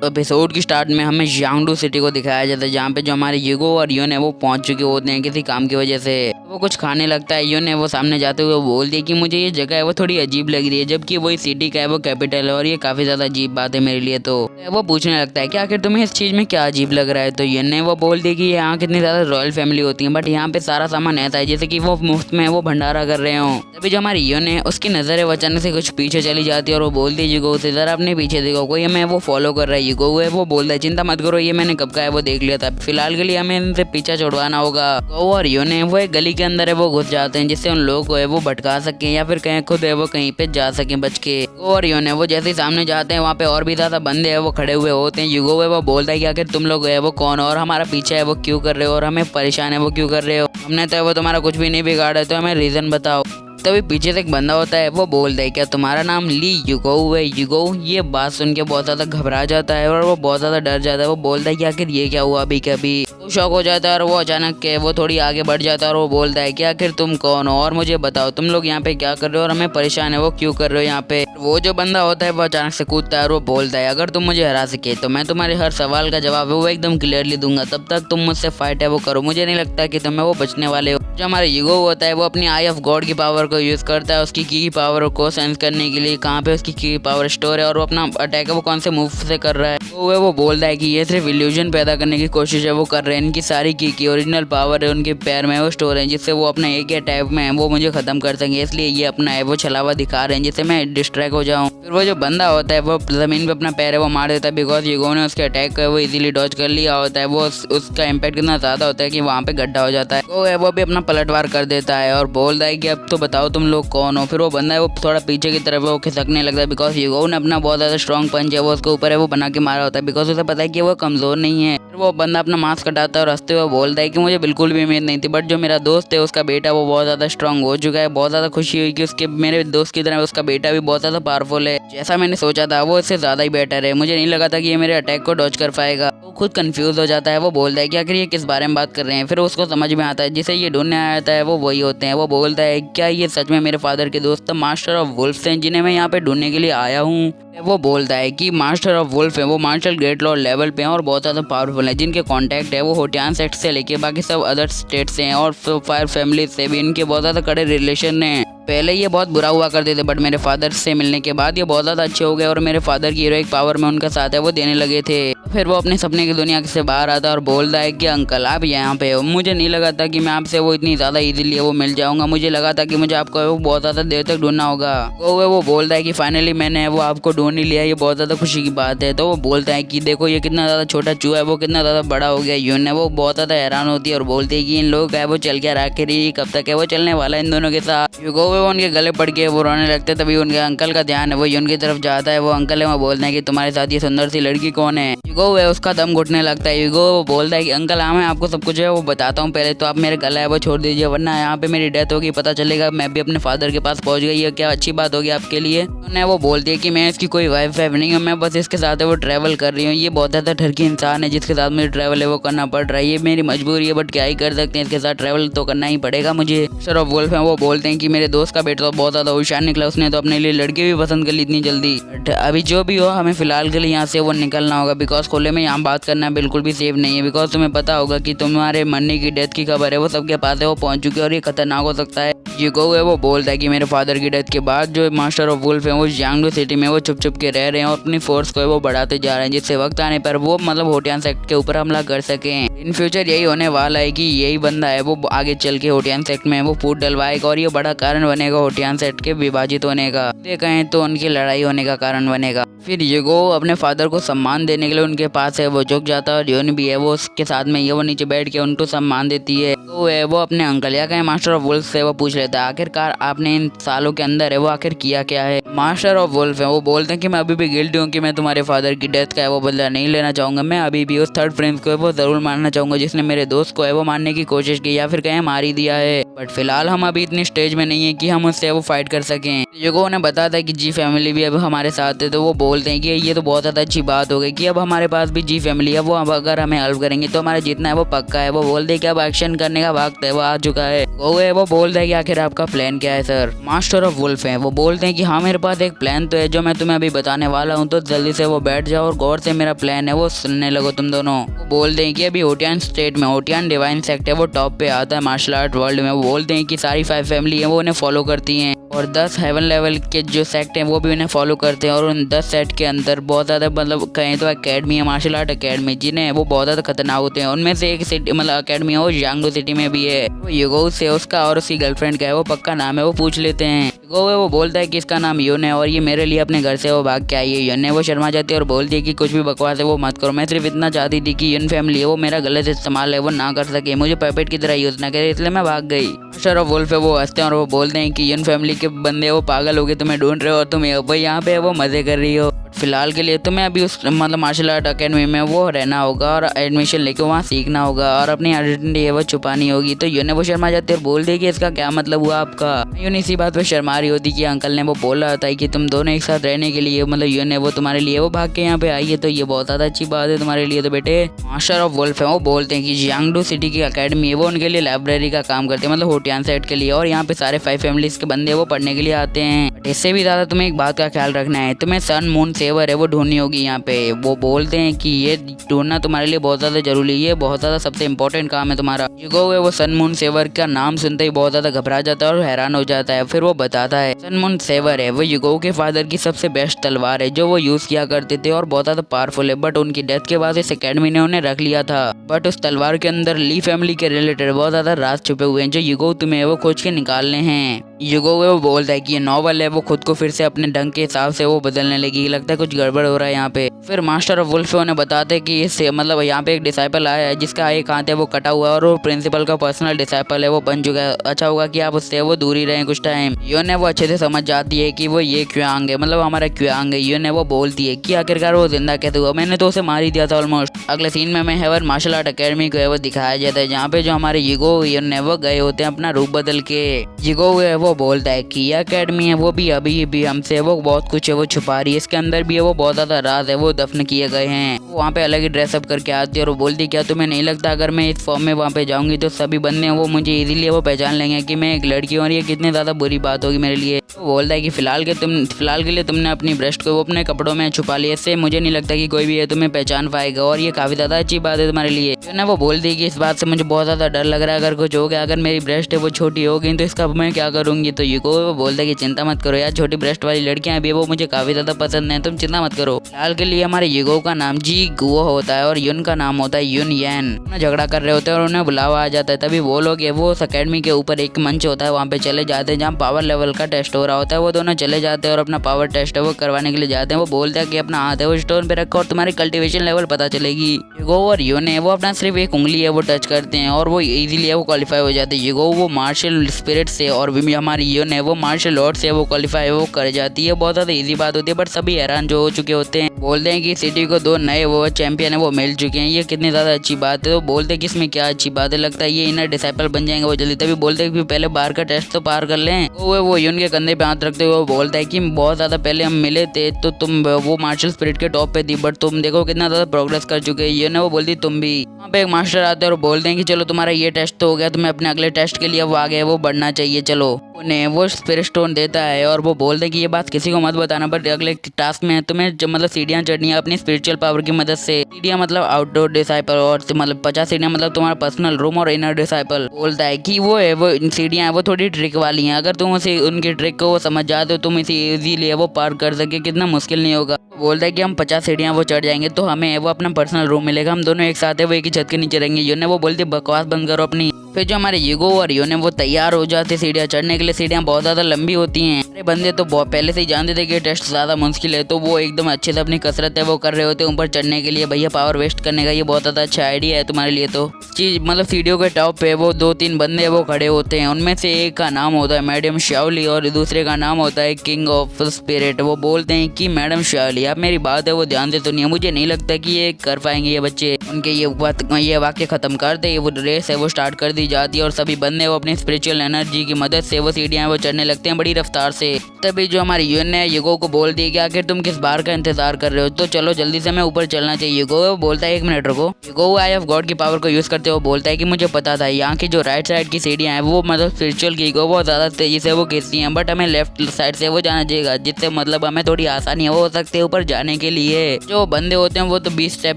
Episode की start में हमें यांगडू सिटी को दिखाया जाता है, जहाँ पे जो हमारे युगो और योन है वो पहुंच चुके होते हैं किसी काम की वजह से। वो कुछ खाने लगता है। योन है वो सामने जाते हुए बोल दिया कि मुझे ये जगह है वो थोड़ी अजीब लग रही है, जबकि वही सिटी का है वो कैपिटल है और ये काफी ज्यादा अजीब बात है मेरे लिए। तो वो पूछने लगता है कि आखिर तुम्हें इस चीज में क्या अजीब लग रहा है। तो योन ने वो बोल दिया कि यहाँ कितनी ज्यादा रॉयल फैमिली होती है, बट यहाँ पे सारा सामान ऐसा है जैसे कि वो मुफ्त में वो भंडारा कर रहे हो। तभी जो हमारी योन है उसकी नजर है वो अचानक से कुछ पीछे चली जाती है और वो बोलती है युगो से जरा अपने पीछे देखो, कोई हमें वो फॉलो कर रहा है। युगो है वो बोलता है चिंता मत करो, ये मैंने कब का है वो देख लिया था, फिलहाल के लिए हमें इनसे पीछा छुड़वाना होगा। गो और योन है वो एक गली के अंदर है वो घुस जाते हैं जिससे उन लोगों को है वो भटका सके या फिर कहीं खुद है वो कहीं पे जा सके बच के। गो और योन है वो जैसे ही सामने जाते हैं वहाँ पे और भी ज्यादा बंदे है वो खड़े हुए होते हैं। युगो है वो बोलता है कि आखिर तुम लोग है वो कौन हो और हमारा पीछा है वो क्यों कर रहे हो और हमें परेशान है वो क्यों कर रहे हो, हमने तो है वो तुम्हारा कुछ भी नहीं बिगाड़ा है, तो हमें रीजन बताओ। तभी पीछे से एक बंदा होता है वो बोलता है क्या तुम्हारा नाम ली युगो है। युगो ये बात सुन के बहुत ज्यादा घबरा जाता है और वो बहुत ज्यादा डर जाता है। वो बोलता है कि आखिर ये क्या हुआ अभी कभी। वो शौक हो जाता है और वो अचानक के वो थोड़ी आगे बढ़ जाता है और वो बोलता है कि आखिर तुम कौन हो और मुझे बताओ तुम लोग यहाँ पे क्या कर रहे हो और हमें परेशान है वो क्यों कर रहे हो यहाँ पे। वो जो बंदा होता है वो अचानक से कूदता है और वो बोलता है अगर तुम मुझे हरा सके तो मैं तुम्हारे हर सवाल का जवाब है वो एकदम क्लियरली दूंगा, तब तक तुम मुझसे फाइट है वो करो, मुझे नहीं लगता कि तुम्हें वो बचने वाले हो। जो हमारे युगो होता है वो अपनी आई ऑफ गॉड की पावर को यूज करता है उसकी की पावर को सेंस करने के लिए कहाँ पे उसकी की पावर स्टोर है और वो अपना अटैक है वो कौन से मूव से कर रहा है। तो वो बोलता है कि ये सिर्फ इल्यूजन पैदा करने की कोशिश है वो कर रहे हैं, इनकी सारी की ओरिजिनल पावर है उनके पैर में वो स्टोर है जिससे वो अपना एक ही टाइप में वो मुझे खत्म कर सकेंगे, इसलिए ये अपना है वो छलावा दिखा रहे हैं जिससे मैं डिस्ट्रैक्ट हो जाऊँ। फिर वो जो बंदा होता है वो जमीन पे अपना पैर है वो मार देता है बिकॉज युगो ने उसके अटैक को वो इजीली डॉज कर लिया होता है। वो उसका इम्पैक्ट कितना ज्यादा होता है कि वहाँ पे गड्ढा हो जाता है। वो भी अपना पलटवार कर देता है और बोलता है कि अब तो बताओ तुम लोग कौन हो। फिर वो बंदा है वो थोड़ा पीछे की तरफ वो खिसकने लगता है बिकॉज युगो ने अपना बहुत ज्यादा स्ट्रॉन्ग पंच है वो उसके ऊपर है वो बना के मारा होता है बिकॉज उसे पता है कि वो कमजोर नहीं है। फिर वो बंदा अपना मास्क हटाता है और हंसते हुए बोलता है कि मुझे बिल्कुल भी उम्मीद नहीं थी, बट जो मेरा दोस्त है उसका बेटा वो बहुत ज्यादा स्ट्रॉन्ग हो चुका है। बहुत ज्यादा खुशी हुई कि उसके मेरे दोस्त की तरह उसका बेटा भी बहुत ज्यादा पावरफुल है, जैसा मैंने सोचा था वो इससे ज्यादा ही बेटर है, मुझे नहीं लगा था कि ये मेरे अटैक को डॉज कर पाएगा। वो खुद कंफ्यूज हो जाता है, वो बोलता है कि आखिर ये किस बारे में बात कर रहे हैं। फिर उसको समझ में आता है जिसे ये ढूंढने आया था है वो वही होते हैं। वो बोलता है क्या ये सच में मेरे फादर के दोस्त मास्टर ऑफ वुल्फ हैं जिन्हें मैं यहाँ पे ढूंढने के लिए आया हूँ। वो बोलता है कि मास्टर ऑफ वुल्फ है वो मार्शल ग्रेट लॉर्ड लेवल पे हैं और बहुत ज़्यादा पावरफुल है, जिनके कॉन्टैक्ट है वो होटियान सेक्ट से लेके बाकी सब अदर स्टेट से हैं और फायर फैमिली से भी इनके बहुत ज़्यादा कड़े रिलेशन हैं। पहले ये बहुत बुरा हुआ करते थे बट मेरे फादर से मिलने के बाद ये बहुत ज़्यादा अच्छे हो गए और मेरे फादर की हीरोइक पावर में उनका साथ है वो देने लगे थे। फिर वो अपने सपने की दुनिया से बाहर आता है और बोलता है कि अंकल आप यहाँ पे हो, मुझे नहीं लगा था कि मैं आपसे वो इतनी ज़्यादा इजीली वो मिल जाऊंगा, मुझे लगा था कि मुझे आपको वो बहुत ज़्यादा देर तक ढूंढना होगा। वो बोलता है कि फाइनली मैंने वो आपको ढूंढ ही लिया, ये बहुत ज़्यादा खुशी की बात है। तो वो बोलता है कि देखो ये कितना ज़्यादा छोटा चूहा है वो कितना ज़्यादा बड़ा हो गया। यून है वो बहुत ज़्यादा हैरान होती है और बोलती है कि इन लोगों का है वो चल के आखिर कब तक है वो चलने वाला है इन दोनों के साथ। युगो वो उनके गले पड़ के वो रोने लगते, तभी उनके अंकल का ध्यान है वो यून की तरफ जाता है। वो अंकल है वो बोलते हैं कि तुम्हारे साथ ये सुंदर सी लड़की कौन है। युगो है उसका दम घुटने लगता है। युगो वो बोलता है कि अंकल हाँ मैं आपको सब कुछ है वो बताता हूँ, पहले तो आप मेरे गला है वो छोड़ दीजिए वरना यहाँ पे मेरी डेथ होगी, पता चलेगा मैं भी अपने फादर के पास पहुँच गई, ये क्या अच्छी बात होगी आपके लिए। उन्हें वो बोलती है कि मैं इसकी कोई वाइफ नहीं हूँ, मैं बस इसके साथ है वो ट्रैवल कर रही हूँ, ये बहुत ज़्यादा ठरकी इंसान है जिसके साथ मुझे ट्रैवल है वो करना पड़ रहा है, ये मेरी मजबूरी है बट क्या ही कर सकते हैं, इसके साथ ट्रैवल तो करना ही पड़ेगा मुझे। सर ऑफ वुल्फ है वो बोलते हैं कि मेरे दोस्त का बेटा तो बहुत ज़्यादा होशियार निकला, उसने तो अपने लिए लड़की भी पसंद कर ली इतनी जल्दी, बट अभी जो भी हो हमें फिलहाल के लिए यहाँ से वो निकलना होगा बिकॉज खुले में यहाँ बात करना बिल्कुल भी सेफ नहीं है बिकॉज तुम्हें पता होगा कि तुम्हारे मरने की डेथ की खबर है वो सबके पास है वो पहुंच चुकी है और ये खतरनाक हो सकता है। युगो है वो बोलता है कि मेरे फादर की डेथ के बाद जो मास्टर ऑफ वुल्फ है वो यांगडू सिटी में वो छुप के रह रहे हैं और अपनी फोर्स को वो बढ़ाते जा रहे हैं जिससे वक्त आने पर वो मतलब होटियान सेक्ट के ऊपर हमला कर सकें। इन फ्यूचर यही होने वाला है कि यही बंदा है वो आगे चल के होटियान सेक्ट में वो फूट डलवाएगा और ये बड़ा कारण बनेगा होटियान सेक्ट के विभाजित होने का, कहें तो उनकी लड़ाई होने का कारण बनेगा। फिर युगो अपने फादर को सम्मान देने के लिए उनके पास है वो झुक जाता है और योन भी है वो उसके साथ में ये वो नीचे बैठ के उनको सम्मान देती है। तो है वो अपने अंकल या कहीं मास्टर ऑफ वुल्फ से वो पूछ लेता है आखिरकार आपने इन सालों के अंदर है वो आखिर किया क्या है। मास्टर ऑफ वुल्फ है वो बोलते हैं कि मैं अभी भी गिल्टी हूँ कि मैं तुम्हारे फादर की डेथ का है वो बदला नहीं लेना चाहूंगा, मैं अभी भी उस थर्ड प्रिंस को है वो जरूर मारना चाहूंगा जिसने मेरे दोस्त को है वो मारने की कोशिश की या फिर कहीं मार ही दिया है, बट फिलहाल हम अभी इतनी स्टेज में नहीं है कि हम उससे वो फाइट कर सकें। युगो ने बताया था कि जी फैमिली भी अब हमारे साथ है, तो वो बोलते हैं कि ये तो बहुत ज़्यादा अच्छी बात हो गई कि अब हमारे पास भी जी फैमिली है, वो अब अगर हमें हेल्प करेंगे तो हमारा जीतना है वो पक्का है। वो बोलते हैं कि अब एक्शन करने का वक्त है वो आ चुका है। वो बोलता है कि आखिर आपका प्लान क्या है सर। मास्टर ऑफ वुल्फ है वो बोलते हैं कि हाँ मेरे पास एक प्लान तो है जो मैं तुम्हें अभी बताने वाला हूँ, तो जल्दी से वो बैठ जाओ और गौर से मेरा प्लान है वो सुनने लगो तुम दोनों। वो बोलते हैं कि अभी ओटियन स्टेट में ओटियन डिवाइन सेक्ट है वो टॉप पे आता है मार्शल आर्ट वर्ल्ड में। वो बोलते हैं कि सारी 5 फैमिली है वो उन्हें फॉलो करती हैं और 10 हेवन लेवल के जो सेक्ट हैं वो भी उन्हें फॉलो करते हैं। और उन 10 सेट के अंदर बहुत ज़्यादा मतलब कहें तो अकेडमी है, मार्शल आर्ट अकेडमी, जिन्हें वो बहुत ज़्यादा खतरनाक होते हैं। उनमें से एक सिटी मतलब अकेडमी है वो यांगडो सिटी में भी है। वो युगो से उसका और उसकी गर्लफ्रेंड का है वो पक्का नाम है वो पूछ लेते हैं। युगो है वो बोलता है कि इसका नाम यून है और ये मेरे लिए अपने घर से वो भाग के आई है। यून है वो शर्मा जाती है और बोलती है कि कुछ भी बकवास है वो मत करो, मैं सिर्फ इतना चाहती थी कि यून फैमिली है वो मेरा गलत इस्तेमाल है वो ना कर सके, मुझे पैपेट की तरह यूज ना करे, इसलिए मैं भाग गई। मास्टर ऑफ वुल्फ है वो हंसते हैं और वो बोलते हैं कि यून फैमिली के बंदे वो पागल हो गए तुम्हें ढूंढ रहे हो और तुम यहाँ पे वो मजे कर रही हो। फिलहाल के लिए तुम्हें अभी उस मतलब मार्शल आर्ट अकेडमी में वो रहना होगा और एडमिशन लेके वहाँ सीखना होगा और अपनी आइडेंटिटी है वो छुपानी होगी। तो यून वो शर्मा जाती है और बोलती है कि इसका क्या मतलब हुआ आपका। यून इसी बात पे शर्मा रही होती कि अंकल ने वो बोला था कि तुम दोनों एक साथ रहने के लिए मतलब यून वो तुम्हारे लिए वो भाग के यहाँ पे आई है, तो ये बहुत ज़्यादा अच्छी बात है तुम्हारे लिए। तो बेटे मास्टर ऑफ वुल्फ है वो बोलते हैं कि जियांगडू सिटी की अकेडमी है वो उनके लिए लाइब्रेरी का काम करते हैं मतलब होटियान सेट के लिए, और यहाँ पे सारे 5 फैमिलीज के बंदे वो पढ़ने के लिए आते हैं। इससे भी ज़्यादा तुम्हें एक बात का ख्याल रखना है, तुम्हें सन मून सेवर है वो ढूंढनी होगी यहाँ पे। वो बोलते हैं कि ये ढूंढना तुम्हारे लिए बहुत ज़्यादा जरूरी है, ये बहुत ज़्यादा सबसे इंपॉर्टेंट काम है तुम्हारा। युगो है वो सन मून सेवर का नाम सुनते ही बहुत ज़्यादा घबरा जाता है और हैरान हो जाता है। फिर वो बताता है सन मून सेवर है वो युगो के फादर की सबसे बेस्ट तलवार है जो वो यूज़ किया करते थे और बहुत ज़्यादा पावरफुल है, बट उनकी डेथ के बाद इस अकेडमी ने उन्हें रख लिया था। बट उस तलवार के अंदर ली फैमिली के रिलेटेड बहुत ज़्यादा राज छुपे हुए हैं जो युगो तुम्हें वो खोज के निकालने हैं। युगो वो बोलता है कि ये नॉवल है वो खुद को फिर से अपने ढंग के हिसाब से वो बदलने लगी, लगता है कुछ गड़बड़ हो रहा है यहाँ पे। फिर मास्टर ऑफ वुल्फ उन्हें बताते हैं कि इससे मतलब यहाँ पे एक डिसाइपल आया है जिसका एक हाथ है वो कटा हुआ है और वो प्रिंसिपल का पर्सनल डिसाइपल है वो बन चुका है, अच्छा होगा कि आप उससे वो दूरी रहें कुछ टाइम। यून वो अच्छे से समझ जाती है कि वो ये क्यांग है मतलब हमारा क्यांग है। यून वो बोलती है कि आखिरकार वो जिंदा कैसे हुआ, मैंने तो उसे मार ही दिया था ऑलमोस्ट। अगले सीन में हमें हेवन मार्शल आर्ट अकेडमी को है वो दिखाया जाता है जहाँ पे जो हमारे युगो यून वो गए होते हैं अपना रूप बदल के। युगो है वो बोलता है कि यह अकेडमी है वो भी अभी भी हमसे वो बहुत कुछ है वो छुपा रही है, इसके अंदर भी है वो बहुत ज्यादा राज है वो दफन किए गए हैं। वो वहाँ पे अलग ही ड्रेसअप करके आती है और वो बोलती है क्या तुम्हें नहीं लगता अगर मैं इस फॉर्म में वहाँ पे जाऊंगी तो सभी बंदे वो मुझे इजीली वो पहचान लेंगे कि मैं एक लड़की हूँ और ये कितनी ज्यादा बुरी बात होगी मेरे लिए। तो बोलता है कि फिलहाल के लिए तुमने अपनी ब्रेस्ट को वो अपने कपड़ों में छुपा लिया, इससे मुझे नहीं लगता कि कोई भी है तुम्हें पहचान पाएगा और ये काफी ज्यादा अच्छी बात है तुम्हारे लिए। ना वो बोलती है कि इस बात से मुझे बहुत ज्यादा डर लग रहा है, अगर कुछ हो गया अगर मेरी ब्रेस्ट है वो छोटी हो गई तो इसका मैं क्या करूंगी। तो युगो वो बोलता है कि चिंता मत करो यार, छोटी ब्रेस्ट वाली लड़कियां भी वो मुझे काफी ज्यादा पसंद है, तुम चिंता मत करो। फिलहाल के लिए हमारे युगो का नाम जी गुओ होता है और यून का नाम होता है यून यैन। झगड़ा कर रहे होते हैं और उन्हें बुलावा आ जाता है, तभी वो लोग वो उस अकेडमी के ऊपर एक मंच होता है वहाँ पे चले जाते हैं जहाँ पावर लेवल का टेस्ट हो रहा होता है। वो दोनों चले जाते हैं और अपना पावर टेस्ट है वो करवाने के लिए जाते हैं। वो बोलते हैं कि अपना हाथ है वो स्टोन पे रखो और तुम्हारी कल्टीवेशन लेवल पता चलेगी। युगो और यून है वो अपना सिर्फ एक उंगली है वो टच करते हैं और वो इजीली है वो क्वालिफाई हो जाते हैं। युगो वो मार्शल स्पिरिट से और हमारी यून है वो मार्शल आर्ट से वो क्वालिफाई वो कर जाती है। बहुत ज्यादा इजी बात होती है बट सभी हैरान जो हो चुके होते हैं। बोलते हैं कि सिटी को 2 नए वो चैंपियन है वो मिल चुके हैं, ये कितनी ज्यादा अच्छी बात है। तो बोलते हैं कि इसमें क्या अच्छी बात है, लगता है ये इनर डिसाइपल बन जाएंगे वो जल्दी। तभी बोलते हैं कि पहले बाहर का टेस्ट तो पार कर लें। वो यून के कंधे पे हाथ रखते हुए वो बोलता है कि बहुत ज्यादा पहले हम मिले थे तो तुम वो मार्शल स्पिरिट के टॉप पे थी बट तुम देखो कितना ज्यादा प्रोग्रेस कर चुके हैं। यून वो बोलती तुम भी। वहाँ पे एक मास्टर आते हैं और बोलते हैं कि चलो तुम्हारा ये टेस्ट तो हो गया, तुम्हें अपने अगले टेस्ट के लिए वो आगे वो बढ़ना चाहिए, चलो। उन्हें वो स्पिरिट स्टोन देता है और वो बोलते हैं कि ये बात किसी को मत बताना बट अगले टास्क में तुम्हें मतलब सीढ़ियाँ चढ़नी है अपनी स्पिरिचुअल पावर की मदद से। सीढ़ियाँ मतलब आउटडोर डिसाइपल और मतलब 50 सीढ़ियाँ मतलब तुम्हारा पर्सनल रूम और इनर डिसाइपल। बोलता है कि वो है वो सीढ़ियाँ वो थोड़ी ट्रिक वाली हैं, अगर तुम उसे उनकी ट्रिक को वो समझ जाते हो तुम इसे इजीली वो पार कर सके, कितना मुश्किल नहीं होगा। बोलता है कि हम 50 सीढ़ियाँ वो चढ़ जाएंगे तो हमें वो अपना पर्सनल रूम मिलेगा, हम दोनों एक साथ है वो एक ही छत के नीचे रहेंगे। यून वो बोलती बकवास बंद करो अपनी। फिर जो हमारे युगो और यून वो तैयार हो जाते सीढ़ियाँ चढ़ने के लिए। सीढ़ियाँ बहुत ज्यादा लंबी होती हैं, अरे बंदे तो बहुत पहले से ही जानते थे कि टेस्ट ज्यादा मुश्किल है तो वो एकदम अच्छे से अपनी कसरत है वो कर रहे होते हैं ऊपर चढ़ने के लिए। भैया पावर वेस्ट करने का ये बहुत ज्यादा अच्छा आइडिया है तुम्हारे लिए। तो चीज मतलब सीढ़ियों के टॉप पे वो 2-3 बंदे वो खड़े होते हैं, उनमें से एक का नाम होता है मैडम शाओली और दूसरे का नाम होता है किंग ऑफ स्पिरिट। वो बोलते हैं कि मैडम शाओली आप मेरी बात है वो ध्यान से सुनिए, मुझे नहीं लगता कि ये कर पाएंगे ये बच्चे। उनके ये वाक्य खत्म कर दे वो रेस है वो स्टार्ट कर दी जाती है और सभी बंदे वो अपनी स्पिरिचुअल एनर्जी की मदद से वो सीढ़ियाँ वो चढ़ने लगते हैं बड़ी रफ्तार से। तभी जो हमारे यून ने युगो को बोल दिया कि आखिर तुम किस बार का इंतजार कर रहे हो, तो चलो जल्दी से हमें ऊपर चलना चाहिए। युगो बोलता है 1 मिनट रुको। युगो आई ऑफ गॉड की पावर को यूज करते हुए बोलता है कि मुझे पता था यहाँ की जो राइट साइड की सीढ़ियाँ हैं वो मतलब स्पिरिचुअल की को बहुत ज्यादा तेजी से वो खींचती हैं, बट हमें लेफ्ट साइड से वो जाना चाहिए, जिससे मतलब हमें थोड़ी आसानी हो सकती है ऊपर जाने के लिए। जो बंदे होते हैं वो तो 20 स्टेप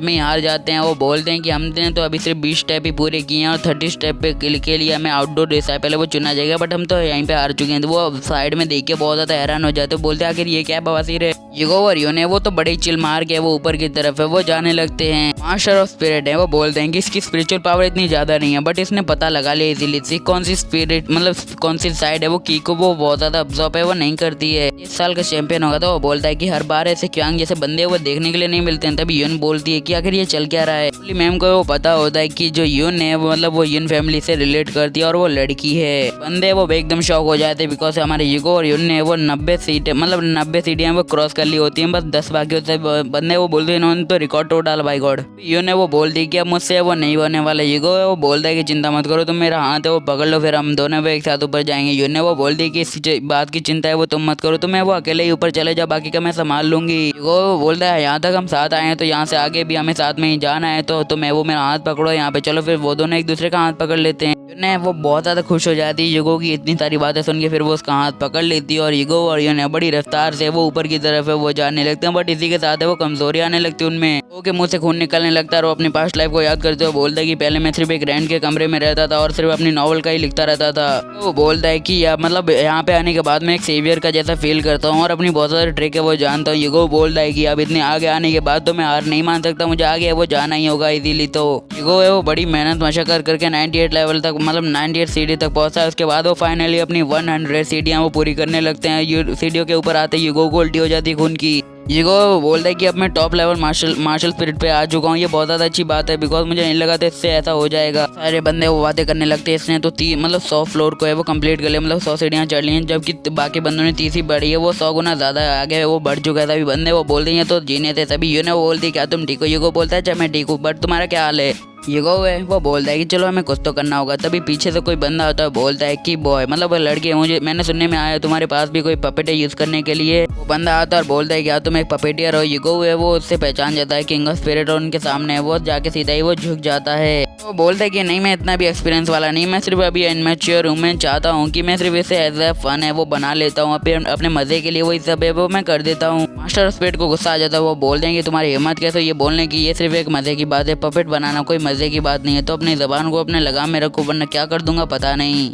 में ही हार जाते हैं। वो बोलते हैं कि हमने तो अभी सिर्फ 20 स्टेप ही पूरे किए हैं और 30 स्टेप के लिए हमें आउटडोर डिसाइपल वो चुना जाएगा, बट हम तो यहीं पे हार चुके हैं। तो वो साइड में देख के बहुत ज्यादा हैरान हो जाते हैं, बोलते हैं आखिर ये क्या बवासीर है। युगो और यून है वो तो बड़े चिल मार के वो ऊपर की तरफ है वो जाने लगते हैं। मास्टर ऑफ स्पिरिट है वो बोलते हैं कि इसकी स्पिरिचुअल पावर इतनी ज्यादा नहीं है, बट इसने पता लगा लिया इजीली से कौन सी स्पिरिट मतलब कौन सी साइड है वो की को वो बहुत ज्यादा अब्सॉर्ब है वो नहीं करती है। इस साल का चैंपियन होगा तो वो बोलता है कि हर बार ऐसे क्यांग जैसे बंदे वो देखने के लिए नहीं मिलते हैं। तभी यून बोलती है कि आखिर ये चल क्या रहा है। मैम को वो पता होता है कि जो यून है वो मतलब वो यून फैमिली से रिलेट करती है और वो लड़की है। बंदे वो एकदम शॉक हो जाते हैं बिकॉज हमारे युगो और यून ने वो 90 सीटें मतलब 90 सीढ़ियाँ वो क्रॉस कर ली होती हैं, बस 10 बाकी होते हैं। बंदे वो बोलते हैं इन्होंने तो रिकॉर्ड तोड़ डाला बाई गॉड। यून ने वो बोल दी कि अब मुझसे वो नहीं होने वाला। युगो है वो बोलता है कि चिंता मत करो, तुम मेरा हाथ है वो पकड़ लो, फिर हम दोनों वो एक साथ ऊपर जाएंगे। यून ने वो बोल दी कि इस बात की चिंता है वो तुम मत करो, तुम्हें वो अकेले ही ऊपर चले जाओ, बाकी का मैं संभाल लूंगी। युगो बोलता है यहाँ तक हम साथ आए हैं तो यहाँ से आगे भी हमें साथ में ही जाना है, तो तुम्हें वो मेरा हाथ पकड़ो यहाँ पे चलो। फिर वो दोनों एक दूसरे का हाथ पकड़ लेते हैं। यून वो बहुत ज्यादा खुश हो जाती है युगो की इतनी सारी बातें सुन के, फिर वो उसका हाथ पकड़ लेती है और युगो और यून बड़ी रफ्तार से वो ऊपर की तरफ है वो जाने लगते हैं। बट इसी के साथ है वो कमजोरी आने लगती है उनमें, के मुंह से खून निकलने लगता है और वो अपनी पास्ट लाइफ को याद करते हुए बोलता है कि पहले मैं सिर्फ एक रेंट के कमरे में रहता था और सिर्फ अपनी नॉवल का ही लिखता रहता था। तो वो बोलता है कि मतलब यहाँ पे आने के बाद मैं एक सेवियर का जैसा फील करता हूँ और अपनी बहुत सारी ट्रिक है वो जानता हूँ। युगो बोलता है कि अब इतने आगे आने के बाद तो मैं हार नहीं मान सकता, मुझे आगे वो जाना ही होगा इजीली। तो युगो है वो बड़ी मेहनत मशक्कत करके 98 लेवल तक मतलब 98 सीढ़ी तक पहुंचा है। उसके बाद वो फाइनली अपनी 100 सीढ़ियाँ वो पूरी करने लगते हैं। सीढ़ियों के ऊपर आते युगो को उल्टी हो जाती है खून की। युगो बोलता है कि अब मैं टॉप लेवल मार्शल स्पिरिट पे आ चुका हूँ, ये बहुत ज़्यादा अच्छी बात है बिकॉज मुझे नहीं लगा था इससे ऐसा हो जाएगा। सारे बंदे वो बातें करने लगते हैं। इसने तो मतलब 100 फ्लोर को है वो कंप्लीट कर लिया, मतलब 100 सीढ़ियाँ चढ़ ली हैं, जबकि बाकी बंदों ने 30 ही बढ़ी है, वो 100 गुना ज़्यादा आगे वो बढ़ चुका है। सभी बंदे वो बोल रही हैं तो जीने थे सभी। यून वो बोलती है क्या तुम ठीक हो? युगो बोलता है अच्छा मैं ठीक हूँ, बट तुम्हारा क्या हाल है? युगो है वो बोलता है कि चलो हमें कुछ तो करना होगा। तभी पीछे से कोई बंदा आता है, बोलता है कि बॉय मतलब वो लड़के, मुझे मैंने सुनने में आया तुम्हारे पास भी कोई पपेट है यूज करने के लिए। वो बंदा आता है और बोलता है कि तुम एक पपेटियर हो। युगो है वो उससे पहचान जाता है किंग ऑफ स्पिरिट और उनके सामने वो जाके सीधा ही वो झुक जाता है। वो बोलता है कि नहीं मैं इतना भी एक्सपीरियंस वाला नहीं, मैं सिर्फ अभी इनमेच्योर हूँ, मैं चाहता हूँ कि मैं सिर्फ इसे एज ए फन है वो बना लेता हूँ, अपने मजे के लिए वही सब है वो मैं कर देता हूँ। मास्टर ऑफ स्पिरिट को गुस्सा आ जाता है, वो बोलते हैं कि तुम्हारी हिम्मत कैसे ये बोलने की, ये सिर्फ एक मजे की बात है, पपेट बनाना कोई मजे की बात नहीं है, तो अपनी जबान को अपने लगाम में रखो वरना क्या कर दूंगा पता नहीं।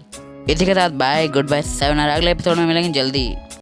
इसी के साथ बाय गुड बाय 7 अगले एपिसोड में मिलेंगे जल्दी।